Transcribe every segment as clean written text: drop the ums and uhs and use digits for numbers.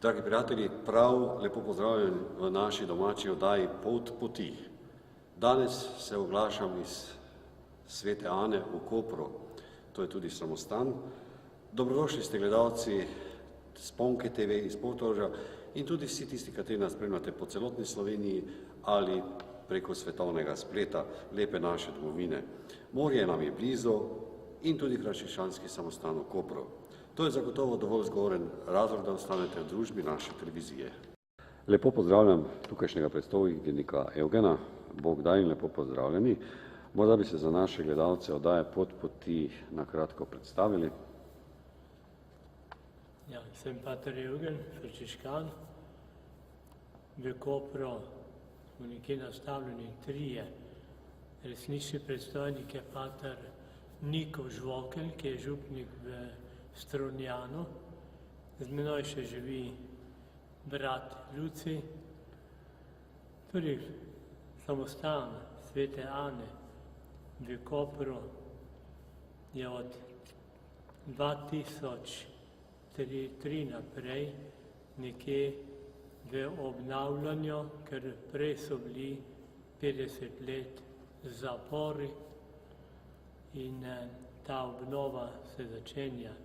Dragi prijatelji, prav lepo pozdravljeni v naši domači oddaji Pot poti. Danes se oglašam iz Svete Ane v Kopru, to je tudi samostan. Dobrodošli ste gledalci Sponke TV iz Portoroža in tudi vsi tisti, kateri nas spremljate po celotni Sloveniji ali preko svetovnega spleta lepe naše domovine. Morje nam je blizu in tudi frančiškanski samostan v Kopru. To je zagotovo dovolj zgovoren razlog, da ostanete v družbi naše televizije. Lepo pozdravljam tukajšnjega predstojnika Evgena, Bog daj in lepo pozdravljeni. Morda bi se za naše gledalce oddaje Pot poti na kratko predstavili. Ja, sem pater Evgen, frančiškan. V Kopru smo nekje nastavljeni trije. Resnični predstojnik je pater Niko Žvokelj, ki je župnik v Strunjanu. Z menoj še živi brat Luci. Tudi samostan Svete Ane v Kopru je od 2003 naprej nekje v obnavljanju, ker prej so bili 50 let zapori in ta obnova se začenja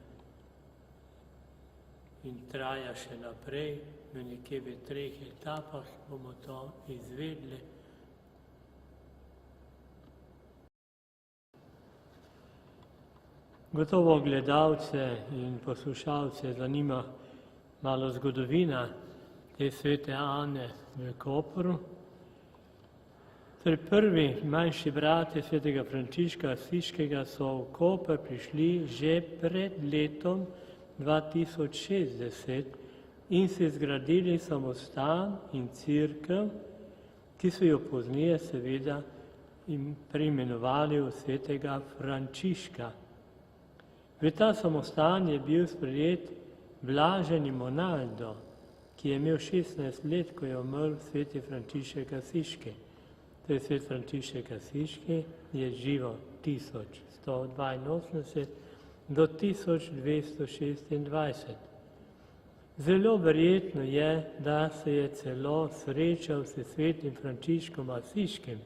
in traja še naprej, nekje v 3 etapah bomo to izvedli. Gotovo gledalce in poslušalce zanima malo zgodovina te Svete Ane v Kopru. Prvi manjši bratje svetega Frančiška Asiškega so v Koper prišli že pred letom 2060 in si zgradili samostan in cerkev, ki so jo pozneje seveda preimenovali v svetega Frančiška. V ta samostan je bil sprejet blaženi Monaldo, ki je imel 16 let, ko je umrl sveti Frančišek Asiški. To je svet Frančišek Asiški, je živo 1182 do 1226. Zelo verjetno je, da se je celo srečal s svetim Frančiškom Asiškim.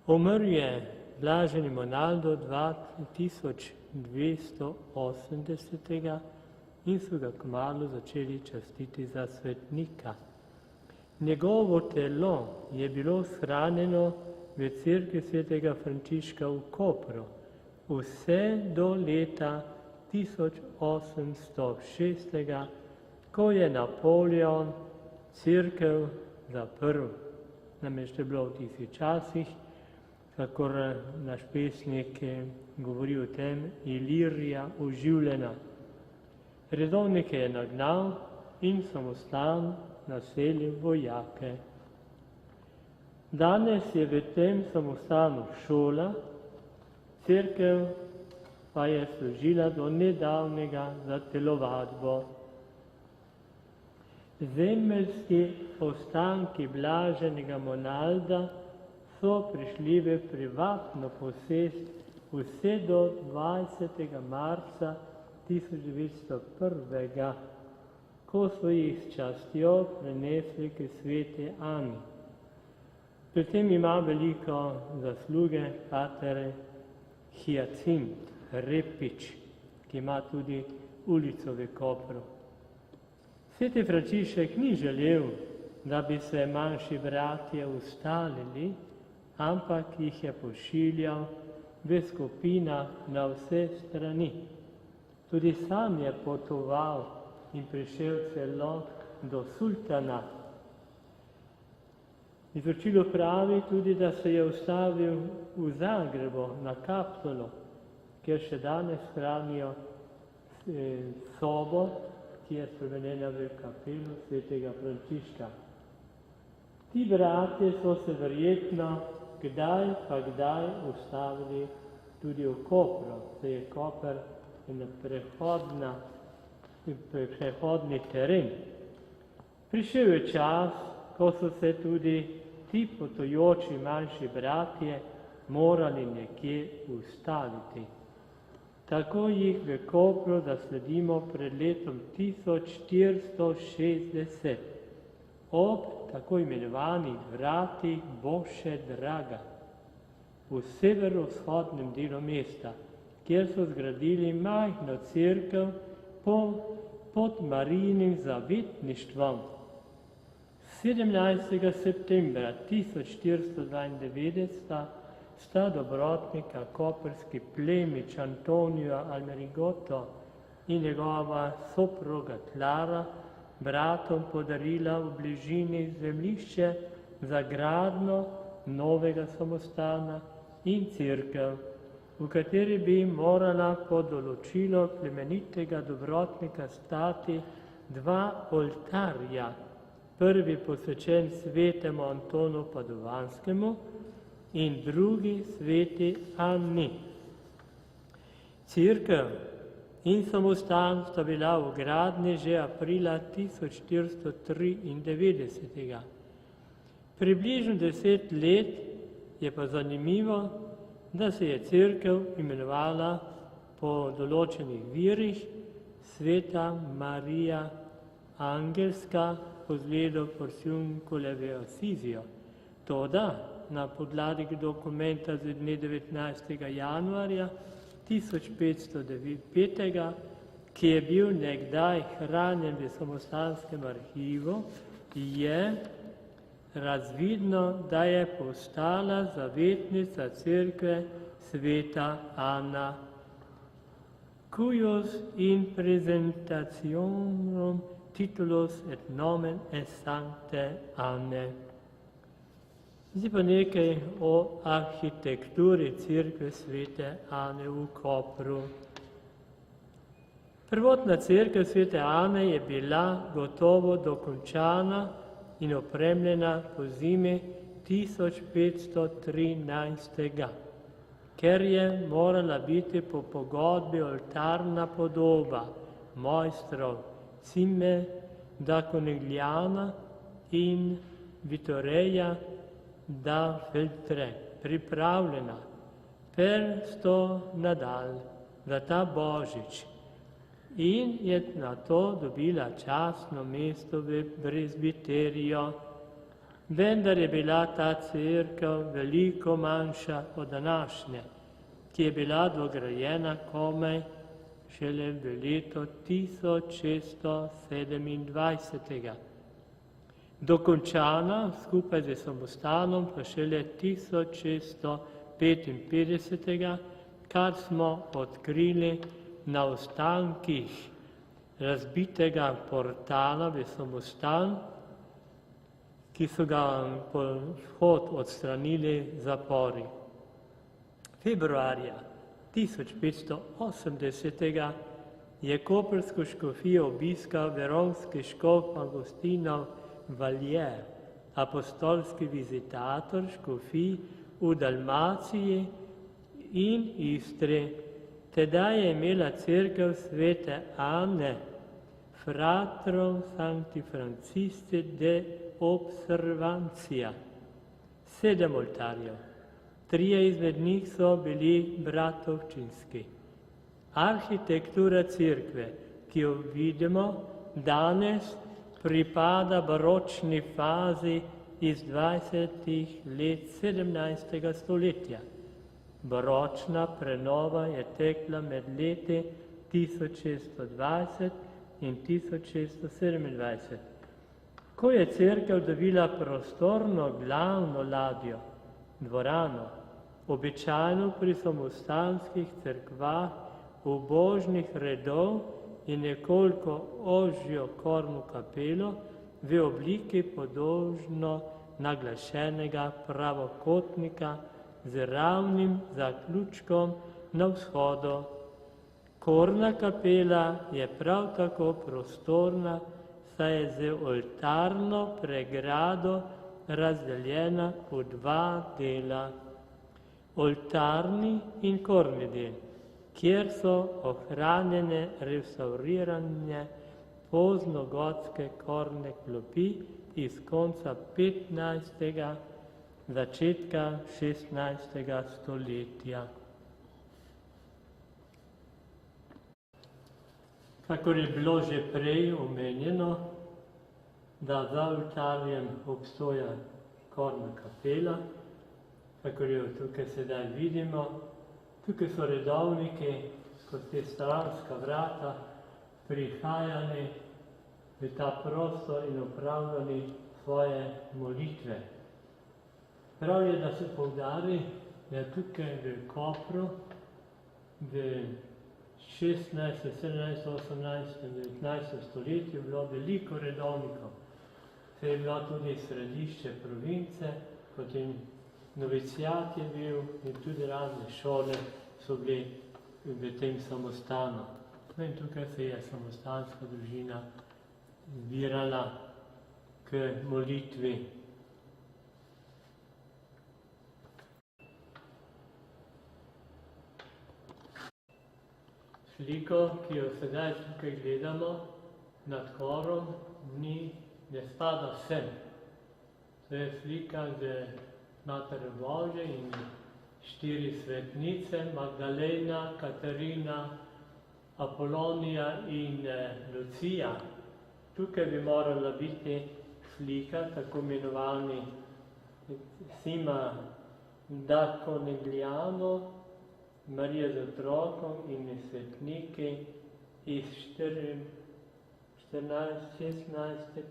Umrl je blaženi Monaldo 1280 in so ga kmalu začeli častiti za svetnika. Njegovo telo je bilo shranjeno v cerkvi svetega Frančiška v Kopru vse do leta 1806, ko je Napoleon cerkev zaprl. Namreč je bilo v tistih časih, kakor naš pesnik govori o tem, Ilirija oživljena. Redovnike je nagnal in samostan naselil vojake. Danes je v tem samostanu šola, cerkev pa je služila do nedavnega za telovadbo. Zemeljski ostanki blaženega Monalda so prišli v privatno posest vse do 20. marca 1901, ko so jih s častjo prenesli k Sveti Ani. Pri tem ima veliko zasluge pater Hijacint Repič, ki ima tudi ulico v Kopru. Sveti Frančišek ni želel, da bi se manjši bratje ustalili, ampak jih je pošiljal v skupinah na vse strani. Tudi sam je potoval in prišel celo do sultana. Izročilo pravi tudi, da se je ustavil v Zagrebu na Kaptolu, kjer še danes hranijo sobo, ki je spremenjena v kapelo svetega Frančiška. Ti bratje so se verjetno kdaj ustavili tudi v Kopru, saj je Koper prehodni teren. Prišel je čas, ko so se tudi ti potujoči manjši bratje morali nekje ustaviti. tako jih v Kopru zasledimo pred letom 1460 ob tako imenovanih vratih Boše Draga v severovzhodnem delu mesta, kjer so zgradili majhno cerkev pod Marijinim zavetništvom. 17. septembra 1492 sta dobrotnika koprski plemič Antonijo Almerigoto in njegova soproga Klara bratom podarila v bližini zemljišče za gradnjo novega samostana in cerkev, v kateri bi morala po določilu plemenitega dobrotnika stati dva oltarja, prvi posvečen svetemu Antonu Padovanskemu in drugi sveti Anni. Cerkev in samostan sta bila v gradnji že aprila 1493. Približno 10 let je pa zanimivo, da se je cerkev imenovala po določenih virih Sveta Marija Angelska po zgledu Porciunkulove Asizijo. Toda na podlagi dokumenta z dne 19. januarja 1505, ki je bil nekdaj hranjen v samostanskem arhivu, je razvidno, da je postala zavetnica cerkve sveta Ana. Cujus in presentationum titulus et nomen est Sancte Anne. Zdaj pa nekaj o arhitekturi cerkve svete Ane v Kopru. Prvotna cerkev svete Ane je bila gotovo dokončana in opremljena po zimi 1513, ker je morala biti po pogodbi oltarna podoba mojstrov Cime da Conigliana in Vittoreja da Feltre pripravljena per sto nadal za ta božič in je na to dobila častno mesto v prezbiterijo. Vendar je bila ta cerkev veliko manjša od današnje, ki je bila dograjena komaj šele v letu 1627. Dokončana skupaj z samostanom pa šele 1655, kar smo odkrili na ostankih razbitega portala v samostan, ki so ga po vhod odstranili zapori. Februarja 1580 je koprsko škofijo obiskal veronski škof Agustinov Valjer, apostolski vizitator škofij v Dalmaciji in Istri. Tedaj je imela cerkev svete Ane, fratro Sancti Francisci de Observantia, 7 oltarjev. 3 izmed njih so bili bratovčinski. Arhitektura cerkve, ki jo vidimo danes, pripada baročni fazi iz 20. let 17. stoletja. Baročna prenova je tekla med leti 1620 in 1627. Ko je cerkev dobila prostorno glavno ladjo, dvorano, običajno pri samostanskih cerkvah ubožnih redov in nekoliko ožjo korno kapelo v obliki podolžno naglašenega pravokotnika z ravnim zaključkom na vzhodu. Korna kapela je prav tako prostorna, saj je z oltarno pregrado razdeljena v 2 dela. Oltarni in korni del, kjer so ohranjene restaurirane poznogotske korne klopi iz konca 15. začetka 16. stoletja. Kakor je bilo že prej omenjeno, da za oltarjem obstoja vhodna kapela, kakor jo tukaj sedaj vidimo. Tukaj so redovniki skozi te stranska vrata prihajali v ta prostor in opravljali svoje molitve. Prav je, da se poudari, da je tukaj v Kopru v 16., 17., 18., 19. stoletju bilo veliko redovnikov. Se je bilo tudi središče province, potem novicijat je bil in tudi razne šole so bili v tem samostanu. No in tukaj se je samostanska družina zbirala k molitvi. Sliko, ki jo sedaj tukaj gledamo nad korom, ne spada sem. To je slika z Matere Božje in 4 svetnice, Magdalena, Katarina, Apolonija in Lucija. Tukaj bi morala biti slika, tako imenovani Sima da Conegliano, Marija z otrokom in svetniki iz 14., 16.,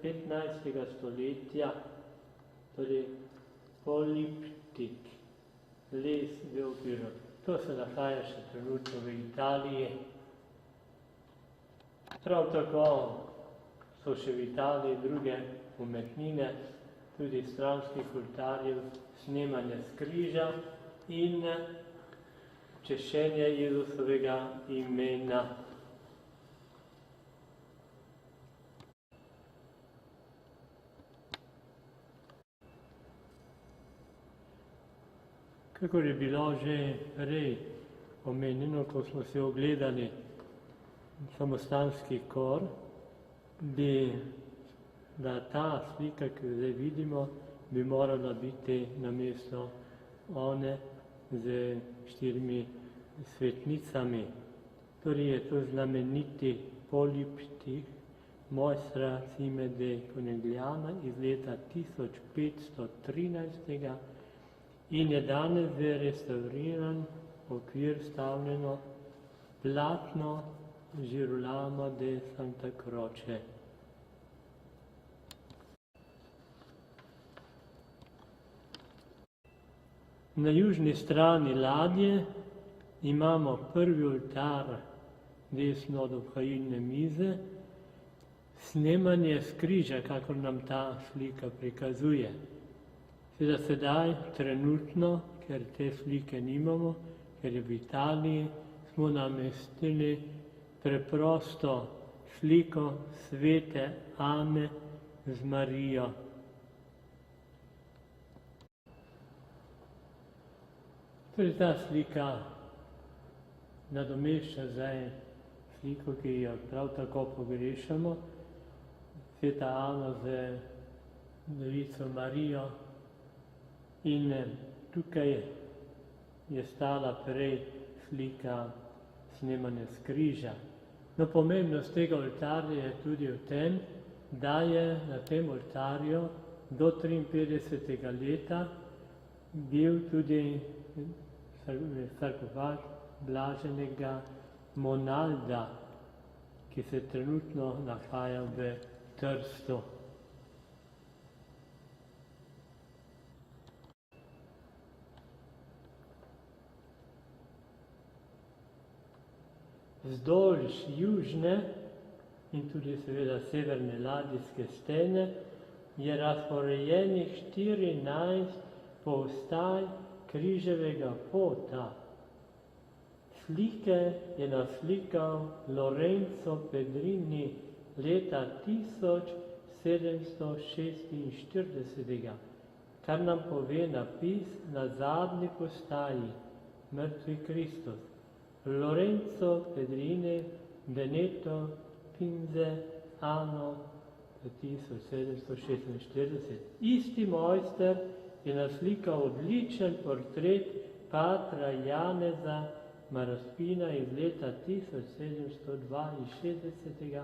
15. stoletja, torej poliptik, les v okviru. To se nahaja še trenutno v Italiji. Prav tako so še v Italiji druge umetnine, tudi stranskih oltarjev, snemanje s križa in češenje Jezusovega imena. Kakor je bilo že prej omenjeno, ko smo se ogledali samostanski kor, da ta slika, ki jo zdaj vidimo, bi morala biti namesto one z 4 svetnicami. Torej je to znameniti poliptih mojstra Sime de Conegliana iz leta 1513 in je danes v restauriran okvir stavljeno platno Girolama de Santa Croce. Na južni strani ladje imamo prvi oltar desno od obhajilne mize, snemanje s križa, kakor nam ta slika prikazuje. Seveda sedaj, trenutno, ker te slike nimamo, ker je v Italiji, smo namestili preprosto sliko svete Ane z Marijo. Torej ta slika nadomešča zdaj sliko, ki jo prav tako pogrešamo, sveta Ana z Devico Marijo, in tukaj je stala prej slika snemanja s križa. No, pomembnost tega oltarja je tudi v tem, da je na tem oltarju do 53. leta bil tudi sarkofag blaženega Monalda, ki se trenutno nahaja v Trstu. Vzdolž južne in tudi seveda severne ladijske stene je razporejenih 14 postaj križevega pota. Slike je naslikal Lorenzo Pedrini leta 1746, kar nam pove napis na zadnji postaji, Mrtvi Kristus. Lorenzo Pedrini, Veneto, Pinze, Ano 1746. Isti mojster je naslikal odličen portret patra Janeza Maraspina iz leta 1762,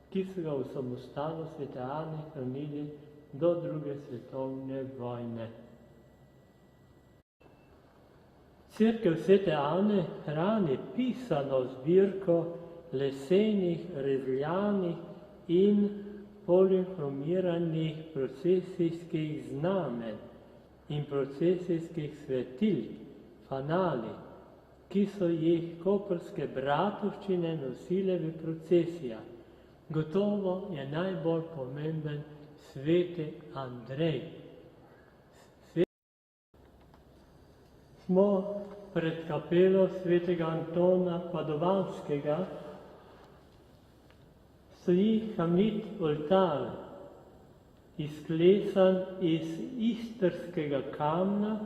ki so ga v samostanu svete Ane hranili do druge svetovne vojne. Cerkev svete Ane hrani pisano zbirko lesenih, rezljanih in polihromiranih procesijskih znamen in procesijskih svetilk, fanali, ki so jih koprske bratovščine nosile v procesijah. Gotovo je najbolj pomemben sveti Andrej. Smo pred kapelo svetega Antona Padovanskega, stoji kamnit oltar, izklesan iz istrskega kamna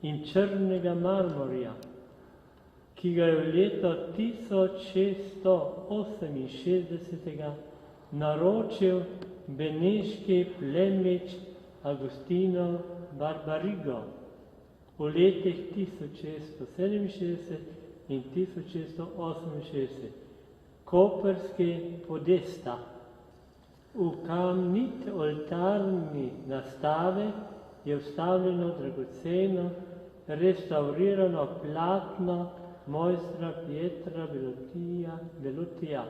in črnega marmorja, ki ga je v leto 1668 naročil beneški plemič Agostino Barbarigo v letih 1667 in 1668. Koprski podesta. V kamnit oltarni nastave je vstavljeno dragoceno restaurirano platno mojstra Pietra Velutija.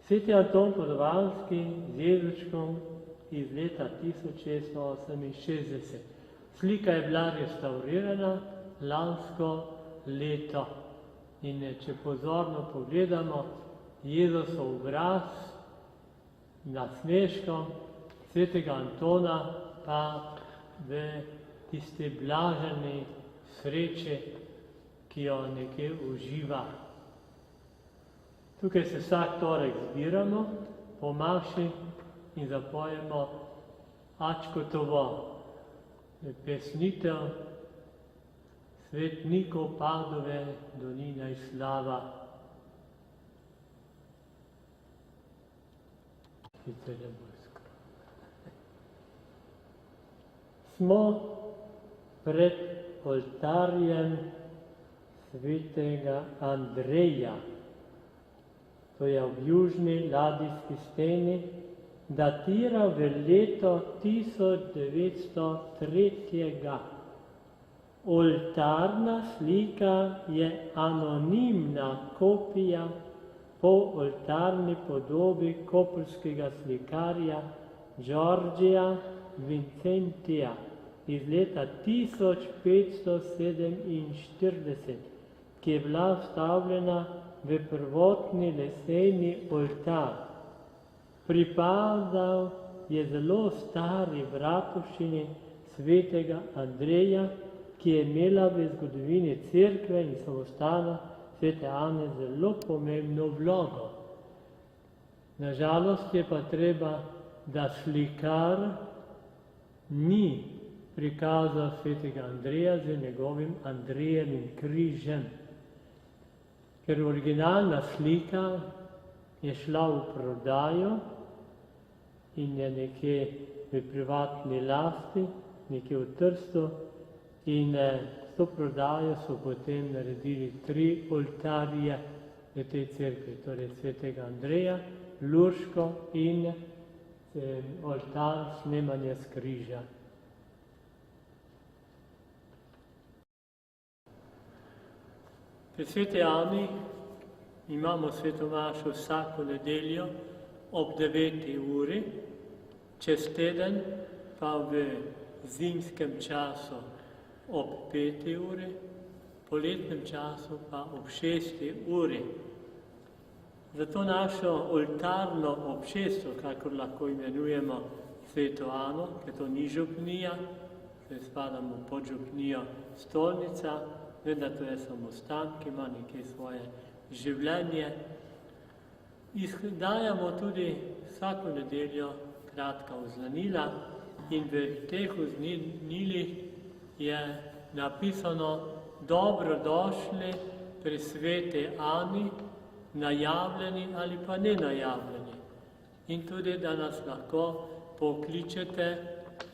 Sveti Anton Padovanski z Jezučkom iz leta 1668. Slika je bila restaurirana lansko leto. In če pozorno pogledamo, Jezusov obraz nasmeškom, svetega Antona pa v tisti blaženi sreči, ki jo nekje uživa. Tukaj se vsak torek zbiramo po maši in zapojemo Ačkotovo pesnitev Svetnikov Padove, Donina in slava. Smo pred oltarjem svetega Andreja, to je v južni ladijski steni, datira v leto 1903. Oltarna slika je anonimna kopija po oltarni podobi koprskega slikarja Giorgia Vincentija iz leta 1547, ki je bila vstavljena v prvotni leseni oltar. Pripadal je zelo stari bratovščini svetega Andreja, ki je imela v zgodovini cerkve in samostana svete Ane zelo pomembno vlogo. Nažalost je pa treba, da slikar ni prikazal svetega Andreja z njegovim Andrejevim križem, ker originalna slika je šla v prodajo in je nekje v privatni lasti, nekje v Trstu, in s to prodajo so potem naredili 3 oltarje v tej cerkvi, torej svetega Andreja, Lurško in oltar snemanja s križa. Pri sveti Ani imamo sveto mašo vsako nedeljo ob 9. uri, čez teden pa v zimskem času ob 5. uri, poletnem času pa ob 6. uri. Zato našo oltarno občestvo, kakor lahko imenujemo sveto Ano, ker to ni župnija, ker spadamo pod župnijo Stolnica, vendar to je samostan, ki ima nekaj svoje življenje. Dajamo tudi vsako nedeljo kratka oznanila in v teh oznanilih je napisano dobrodošli pri sveti Ani, najavljeni ali pa nenajavljeni. In tudi, da nas lahko pokličete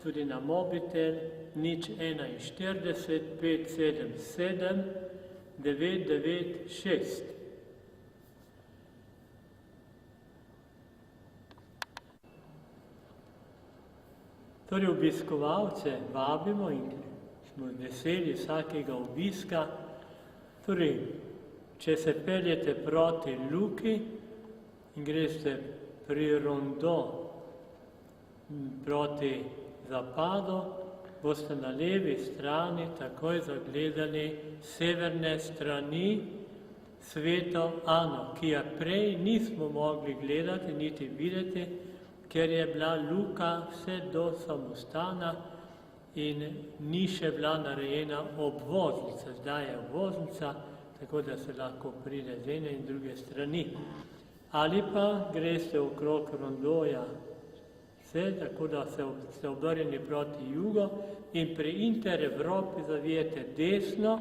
tudi na mobitel 041 577 996. Torej obiskovalce vabimo in smo veseli vsakega obiska. Torej, če se peljete proti Luki in greste pri Rondo proti zapadu, boste na levi strani takoj zagledali severne strani Sveto Ano, ki je prej nismo mogli gledati niti videti, ker je bila Luka vse do samostana in ni še bila narejena obvoznica. Zdaj je obvoznica, tako da se lahko pride z ene in druge strani. Ali pa greste okrog Rondoja, tako da ste obrnjeni proti jugu in pri Interevropi zavijete desno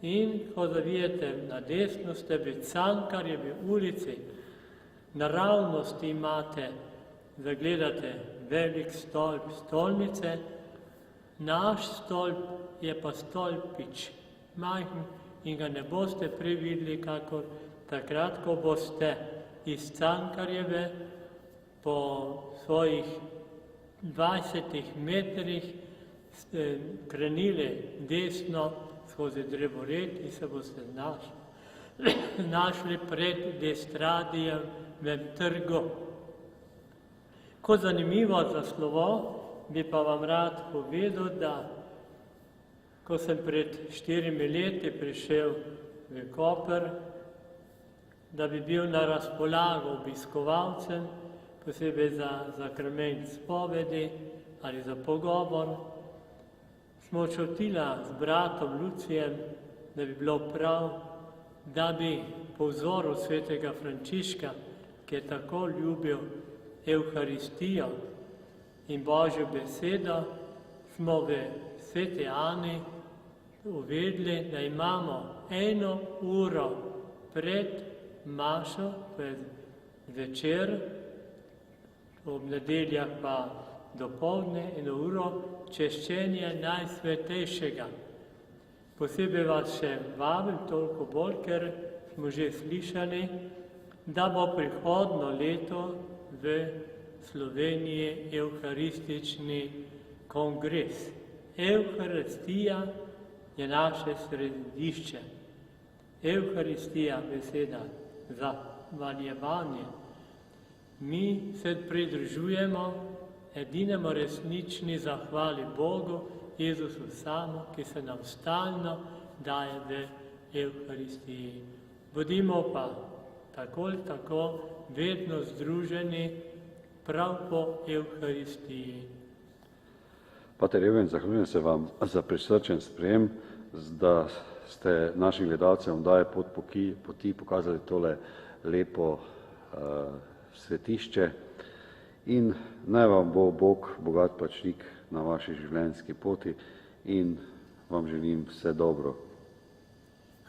in ko zavijete na desno, ste v Cankarjevi ulici. Naravnost imate, zagledate velik stolp stolnice, naš stolp je pa stolpič, majhen in ga ne boste prevideli, kakor takrat, ko boste iz Cankarjeve po svojih 20 metrih krenili desno skozi drevored in se boste našli pred Destradijevem trgu. Kot zanimivo za slovo bi pa vam rad povedal, da ko sem pred 4 leti prišel v Koper, da bi bil na razpolago obiskovalcem, posebej za sakrament spovedi ali za pogovor, smo čutila z bratom Lucijem, da bi bilo prav, da bi po vzoru svetega Frančiška, ki je tako ljubil Evharistijo in Božjo besedo, smo v Sveti Ani uvedli, da imamo 1 uro pred mašo, to je večer, ob nedeljah pa dopoldne, 1 uro češčenje Najsvetejšega. Posebej vas še vabim, toliko bolj, ker smo že slišali, da bo prihodnjo leto v Sloveniji evharistični kongres. Evharistija je naše središče. Evharistija, beseda za valjevanje. Mi se pridružujemo edinemu resnični zahvali Bogu, Jezusu samo, ki se nam stalno daje v Evharistiji. Bodimo pa tako ali tako vedno združeni prav po Evharistiji. Pater Evgen, zahvaljujem se vam za prisrčen sprejem, da ste našim gledalcem oddaje Pot poti pokazali tole lepo svetišče in naj vam bo Bog bogat plačnik na vaši življenjski poti in vam želim vse dobro.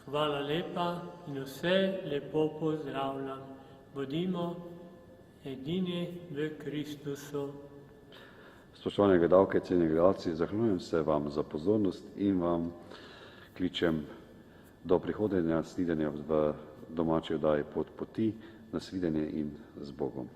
Hvala lepa in vse lepo pozdravljam. Bodimo edini v Kristusu. Spoštovane gledalke, cenjeni gledalci, zahvaljujem se vam za pozornost in vam kličem do prihodnjega snidenja v domači oddaji Pot poti, na svidenje in z Bogom.